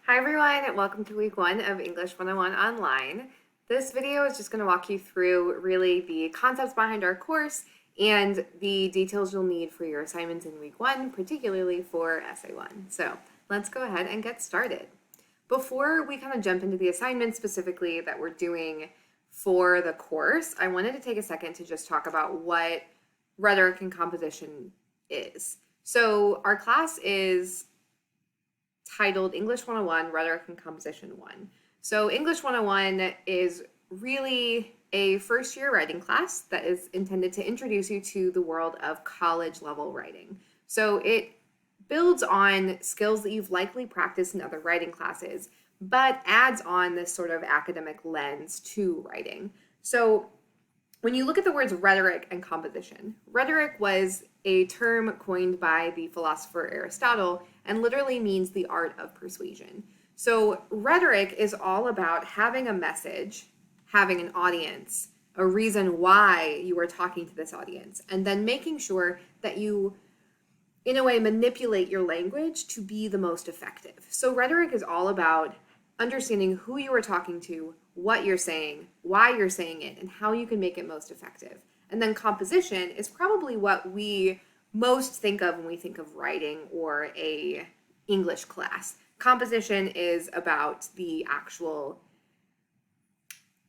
Hi everyone, and welcome to week 1 of English 101 Online. This video is just going to walk you through really the concepts behind our course and the details you'll need for your assignments in week 1, particularly for Essay 1. So let's go ahead and get started. Before we kind of jump into the assignments specifically that we're doing for the course, I wanted to take a second to just talk about what rhetoric and composition is. So our class is titled English 101, Rhetoric and Composition 1. So English 101 is really a first-year writing class that is intended to introduce you to the world of college-level writing. So it builds on skills that you've likely practiced in other writing classes, but adds on this sort of academic lens to writing. So when you look at the words rhetoric and composition, rhetoric was a term coined by the philosopher Aristotle and literally means the art of persuasion. So rhetoric is all about having a message, having an audience, a reason why you are talking to this audience, and then making sure that you, in a way, manipulate your language to be the most effective. So rhetoric is all about understanding who you are talking to, what you're saying, why you're saying it, and how you can make it most effective. And then composition is probably what we most think of when we think of writing or a English class. Composition is about the actual,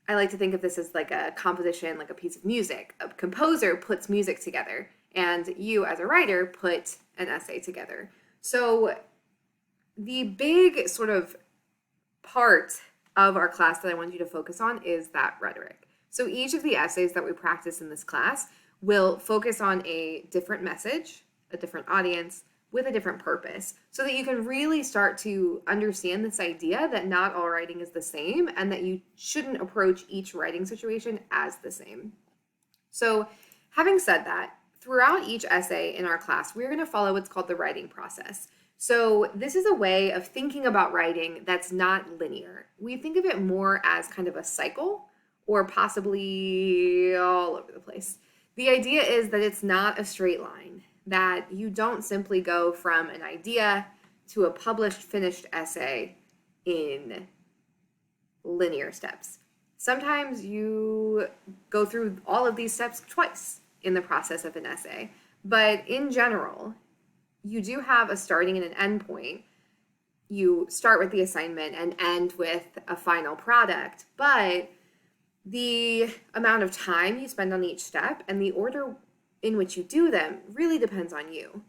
I like to think of this as like a composition, like a piece of music. A composer puts music together, and you as a writer put an essay together. So the big sort of part of our class that I want you to focus on is that rhetoric. So each of the essays that we practice in this class will focus on a different message, a different audience, with a different purpose, so that you can really start to understand this idea that not all writing is the same and that you shouldn't approach each writing situation as the same. So having said that, throughout each essay in our class, we're going to follow what's called the writing process. So this is a way of thinking about writing that's not linear. We think of it more as kind of a cycle or possibly all over the place. The idea is that it's not a straight line, that you don't simply go from an idea to a published, finished essay in linear steps. Sometimes you go through all of these steps twice in the process of an essay, but in general, you do have a starting and an end point. You start with the assignment and end with a final product, but the amount of time you spend on each step and the order in which you do them really depends on you.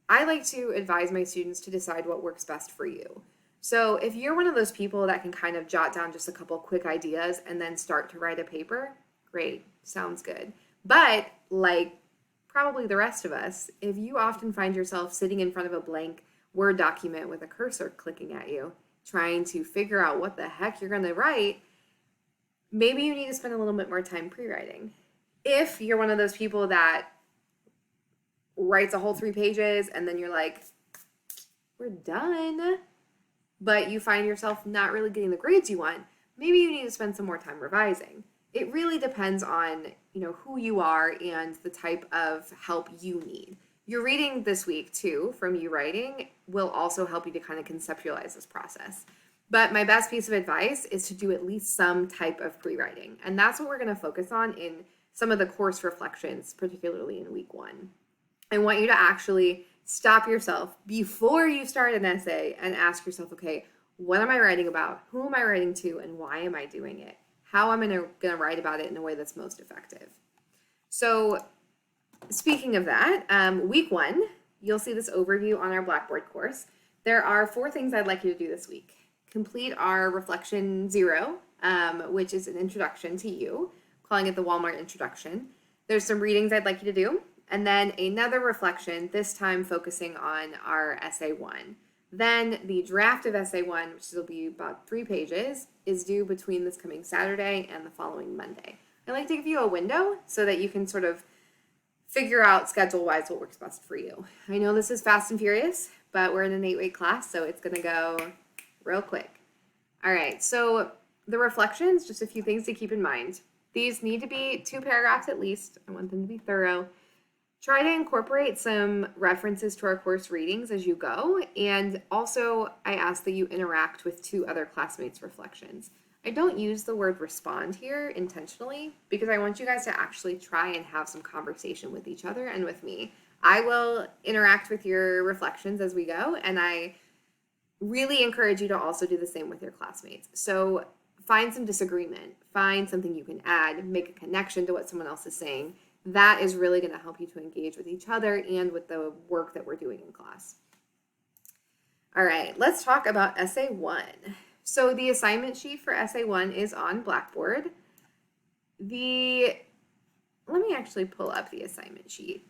I like to advise my students to decide what works best for you. So if you're one of those people that can kind of jot down just a couple quick ideas and then start to write a paper, great, sounds good. But like probably the rest of us, if you often find yourself sitting in front of a blank Word document with a cursor clicking at you, trying to figure out what the heck you're going to write, maybe you need to spend a little bit more time pre-writing. If you're one of those people that writes a whole 3 pages and then you're like, we're done, but you find yourself not really getting the grades you want, maybe you need to spend some more time revising. It really depends on, who you are and the type of help you need. Your reading this week too from you writing will also help you to kind of conceptualize this process. But my best piece of advice is to do at least some type of pre-writing. And that's what we're going to focus on in some of the course reflections, particularly in week 1. I want you to actually stop yourself before you start an essay and ask yourself, okay, what am I writing about? Who am I writing to? And why am I doing it? How am I going to write about it in a way that's most effective? So speaking of that, week 1, you'll see this overview on our Blackboard course. There are 4 things I'd like you to do this week. Complete our Reflection 0, which is an introduction to you, calling it the Walmart introduction. There's some readings I'd like you to do, and then another reflection, this time focusing on our Essay 1. Then the draft of Essay 1, which will be about 3 pages, is due between this coming Saturday and the following Monday. I like to give you a window so that you can sort of figure out schedule-wise what works best for you. I know this is fast and furious, but we're in an 8-week class, so it's going to go real quick. All right, so the reflections, just a few things to keep in mind. These need to be 2 paragraphs at least. I want them to be thorough. Try to incorporate some references to our course readings as you go, and also I ask that you interact with 2 other classmates' reflections. I don't use the word respond here intentionally because I want you guys to actually try and have some conversation with each other and with me. I will interact with your reflections as we go, and I really encourage you to also do the same with your classmates. So find some disagreement, find something you can add, make a connection to what someone else is saying. That is really going to help you to engage with each other and with the work that we're doing in class. All right, let's talk about Essay 1. So the assignment sheet for Essay 1 is on Blackboard. Let me actually pull up the assignment sheet.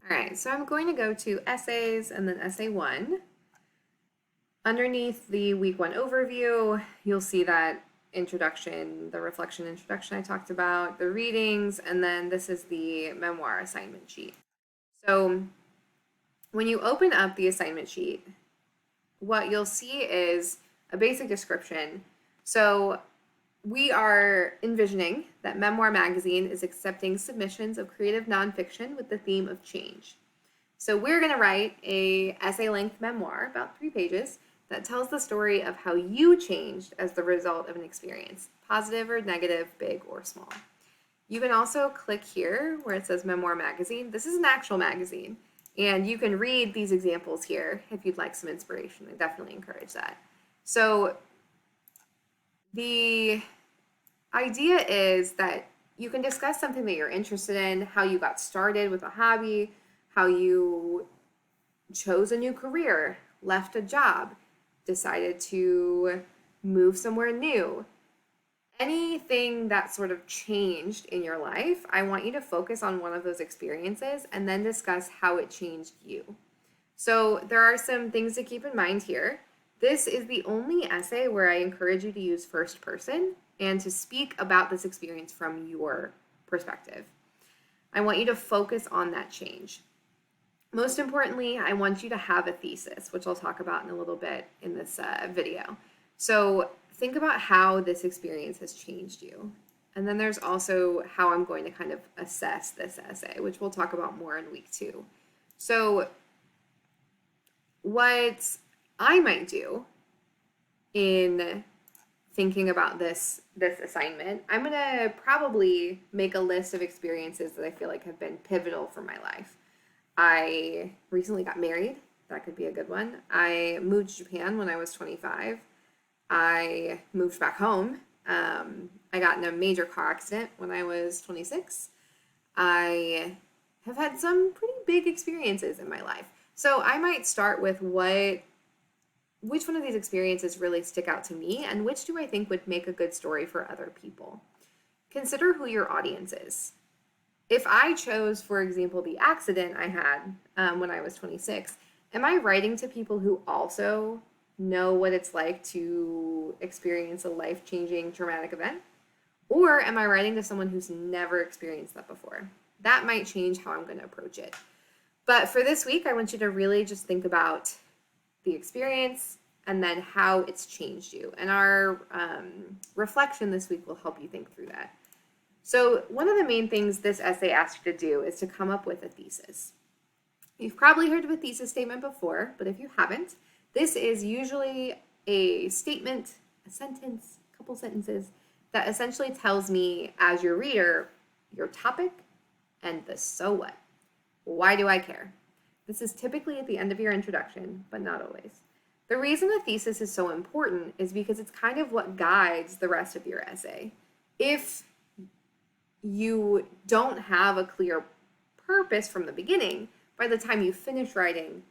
All right, so I'm going to go to Essays and then Essay 1. Underneath the Week 1 overview, you'll see that introduction, the reflection introduction I talked about, the readings, and then this is the memoir assignment sheet. So when you open up the assignment sheet, what you'll see is a basic description. So we are envisioning that Memoir magazine is accepting submissions of creative nonfiction with the theme of change. So we're going to write a essay-length memoir, about 3 pages, that tells the story of how you changed as the result of an experience, positive or negative, big or small. You can also click here where it says Memoir magazine. This is an actual magazine, and you can read these examples here if you'd like some inspiration. I definitely encourage that. So the idea is that you can discuss something that you're interested in, how you got started with a hobby, how you chose a new career, left a job, decided to move somewhere new. Anything that sort of changed in your life, I want you to focus on one of those experiences and then discuss how it changed you. So there are some things to keep in mind here. This is the only essay where I encourage you to use first person and to speak about this experience from your perspective. I want you to focus on that change. Most importantly, I want you to have a thesis, which I'll talk about in a little bit in this video. So think about how this experience has changed you. And then there's also how I'm going to kind of assess this essay, which we'll talk about more in week 2. So what I might do in thinking about this assignment, I'm going to probably make a list of experiences that I feel like have been pivotal for my life. I recently got married. That could be a good one. I moved to Japan when I was 25. I moved back home. I got in a major car accident when I was 26. I have had some pretty big experiences in my life. So I might start with which one of these experiences really stick out to me and which do I think would make a good story for other people. Consider who your audience is. If I chose, for example, the accident I had when I was 26, am I writing to people who also know what it's like to experience a life-changing traumatic event? Or am I writing to someone who's never experienced that before? That might change how I'm going to approach it. But for this week, I want you to really just think about the experience and then how it's changed you. And our reflection this week will help you think through that. So one of the main things this essay asks you to do is to come up with a thesis. You've probably heard of a thesis statement before, but if you haven't, this is usually a statement, a sentence, a couple sentences that essentially tells me as your reader, your topic and the so what. Why do I care? This is typically at the end of your introduction, but not always. The reason a thesis is so important is because it's kind of what guides the rest of your essay. If you don't have a clear purpose from the beginning, by the time you finish writing,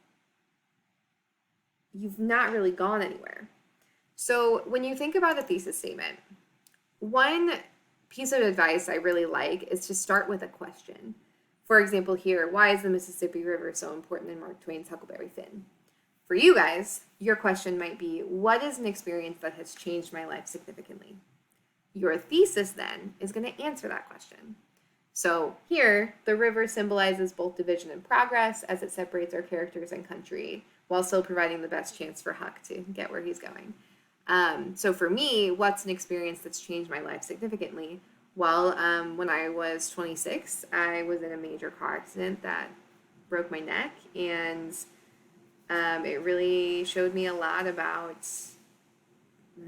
you've not really gone anywhere. So when you think about a thesis statement, one piece of advice I really like is to start with a question. For example here, why is the Mississippi River so important in Mark Twain's Huckleberry Finn? For you guys, your question might be, what is an experience that has changed my life significantly? Your thesis then is going to answer that question. So here, the river symbolizes both division and progress as it separates our characters and country while still providing the best chance for Huck to get where he's going. So for me, what's an experience that's changed my life significantly? Well, when I was 26, I was in a major car accident that broke my neck, and it really showed me a lot about,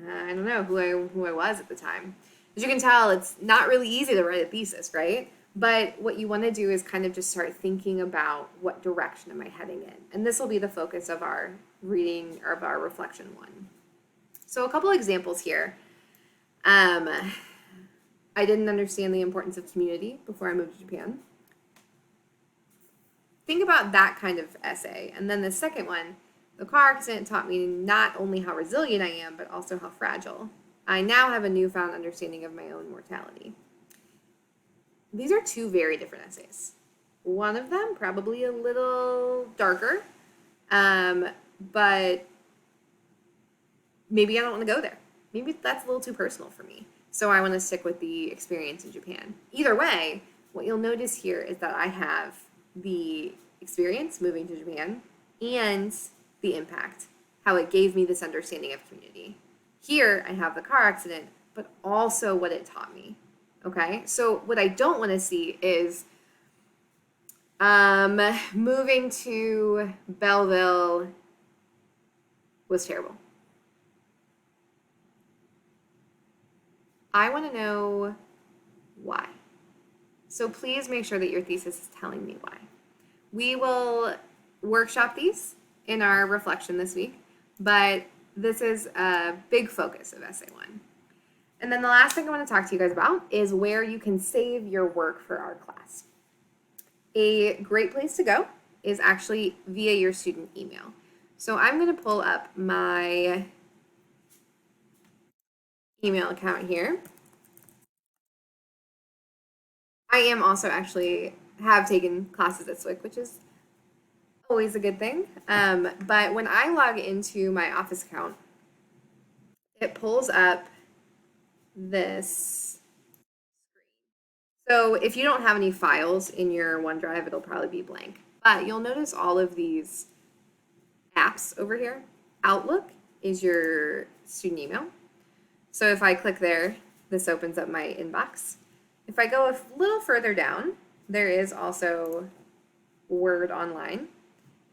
I don't know, who I was at the time. As you can tell, it's not really easy to write a thesis, right? But what you want to do is kind of just start thinking about what direction am I heading in. And this will be the focus of our reading, or of our reflection one. So a couple examples here. I didn't understand the importance of community before I moved to Japan. Think about that kind of essay. And then the second one, the car accident taught me not only how resilient I am, but also how fragile. I now have a newfound understanding of my own mortality. These are two very different essays. One of them probably a little darker, but maybe I don't want to go there. Maybe that's a little too personal for me. So I want to stick with the experience in Japan. Either way, what you'll notice here is that I have the experience moving to Japan and the impact, how it gave me this understanding of community. Here I have the car accident, but also what it taught me. Okay, so what I don't want to see is moving to Belleville was terrible. I want to know why. So please make sure that your thesis is telling me why. We will workshop these in our reflection this week, but this is a big focus of Essay 1. And then the last thing I want to talk to you guys about is where you can save your work for our class. A great place to go is actually via your student email. So I'm going to pull up my email account here. I am also actually have taken classes at SWIC, which is always a good thing. But when I log into my Office account, it pulls up this screen. So if you don't have any files in your OneDrive, it'll probably be blank. But you'll notice all of these apps over here. Outlook is your student email. So if I click there, this opens up my inbox. If I go a little further down, there is also Word Online.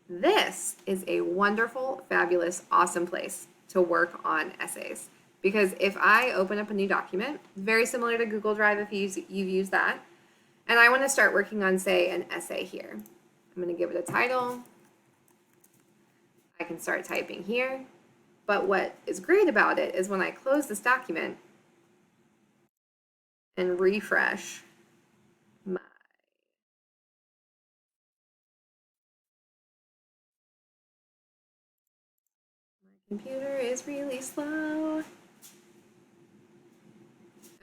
This is a wonderful, fabulous, awesome place to work on essays. Because if I open up a new document, very similar to Google Drive if you've used that, and I want to start working on, say, an essay here. I'm going to give it a title. I can start typing here. But what is great about it is when I close this document and refresh my computer is really slow.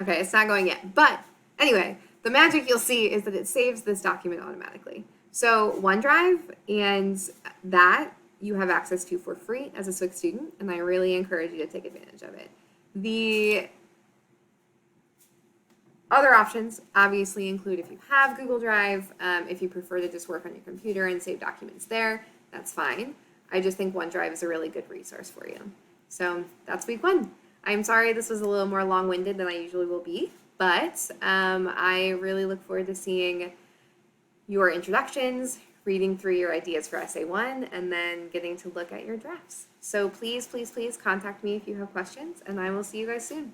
Okay, it's not going yet. But anyway, the magic you'll see is that it saves this document automatically. So OneDrive and that you have access to for free as a SWIC student, and I really encourage you to take advantage of it. The other options obviously include if you have Google Drive, if you prefer to just work on your computer and save documents there, that's fine. I just think OneDrive is a really good resource for you. So that's week 1. I'm sorry this was a little more long-winded than I usually will be, but I really look forward to seeing your introductions, reading through your ideas for Essay 1, and then getting to look at your drafts. So please, please, please contact me if you have questions, and I will see you guys soon.